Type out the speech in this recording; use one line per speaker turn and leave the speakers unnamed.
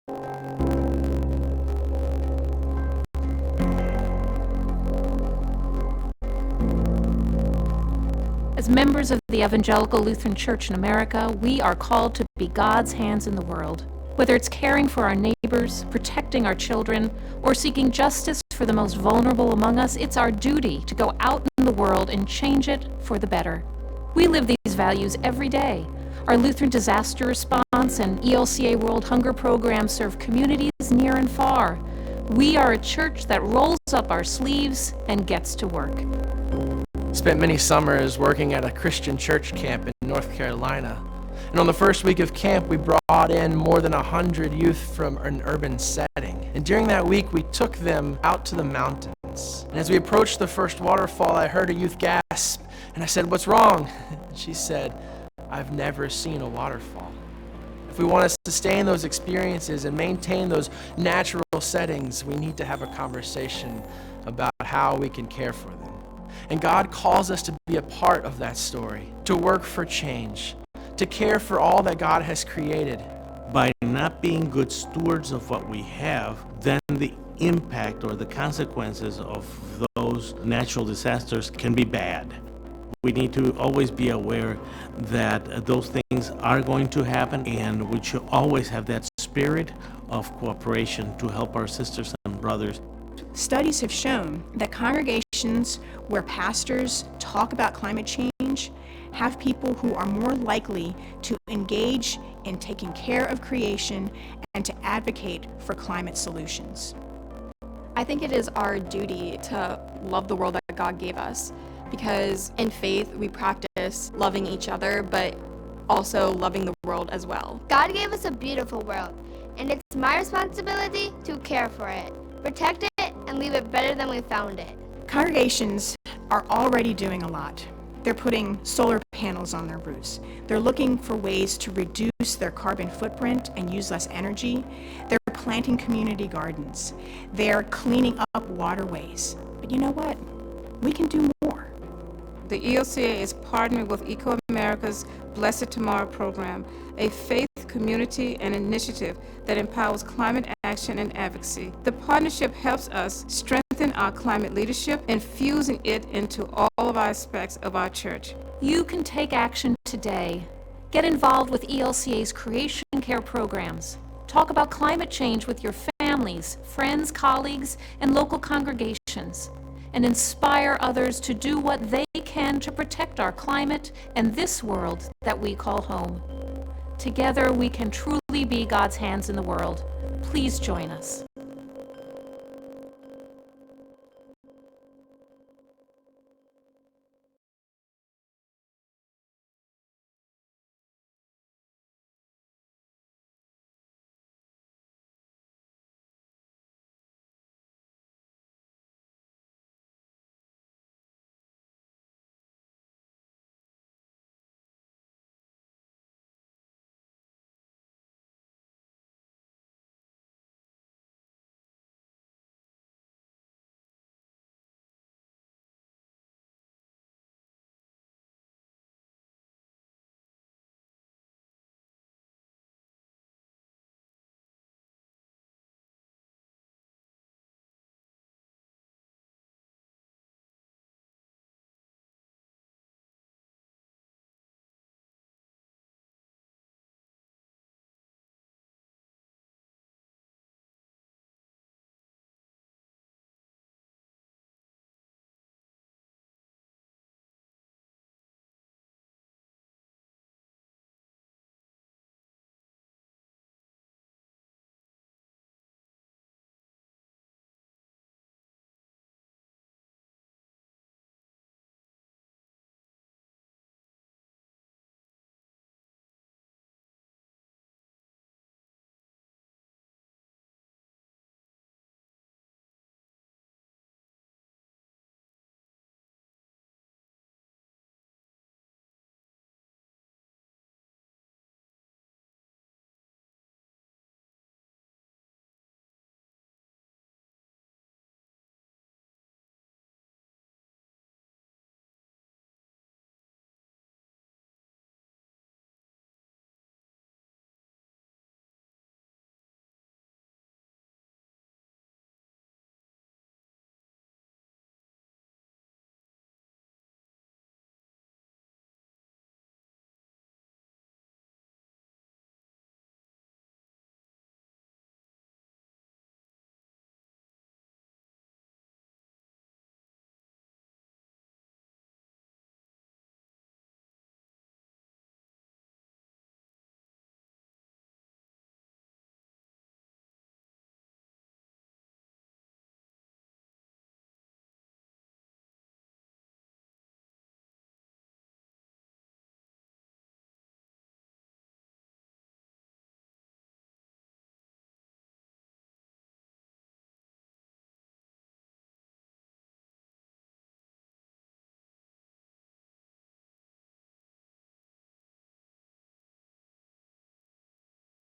As members of the Evangelical Lutheran Church in America, we are called to be God's hands in the world. Whether it's caring for our neighbors, protecting our children, or seeking justice for the most vulnerable among us, it's our duty to go out in the world and change it for the better. We live these values every day. Our Lutheran Disaster Response and ELCA World Hunger Program serve communities near and far. We are a church that rolls up our sleeves and gets to work.
Spent many summers working at a Christian church camp in North Carolina. And on the first week of camp, we brought in more than 100 youth from an urban setting. And during that week, we took them out to the mountains. And as we approached the first waterfall, I heard a youth gasp. And I said, "What's wrong?" And she said, "I've never seen a waterfall." If we want to sustain those experiences and maintain those natural settings, we need to have a conversation about how we can care for them. And God calls us to be a part of that story, to work for change, to care for all that God has created.
By not being good stewards of what we have, then the impact or the consequences of those natural disasters can be bad. We need to always be aware that those things are going to happen, and we should always have that spirit of cooperation to help our sisters and brothers.
Studies have shown that congregations where pastors talk about climate change have people who are more likely to engage in taking care of creation and to advocate for climate solutions.
I think it is our duty to love the world that God gave us, because in faith we practice loving each other, but also loving the world as well.
God gave us a beautiful world, and it's my responsibility to care for it, protect it, and leave it better than we found it.
Congregations are already doing a lot. They're putting solar panels on their roofs. They're looking for ways to reduce their carbon footprint and use less energy. They're planting community gardens. They're cleaning up waterways. But you know what? We can do more.
The ELCA is partnering with Eco America's Blessed Tomorrow program, a faith community and initiative that empowers climate action and advocacy. The partnership helps us strengthen our climate leadership, infusing it into all of our aspects of our church.
You can take action today. Get involved with ELCA's Creation Care programs. Talk about climate change with your families, friends, colleagues, and local congregations. And inspire others to do what they can to protect our climate and this world that we call home. Together, we can truly be God's hands in the world. Please join us.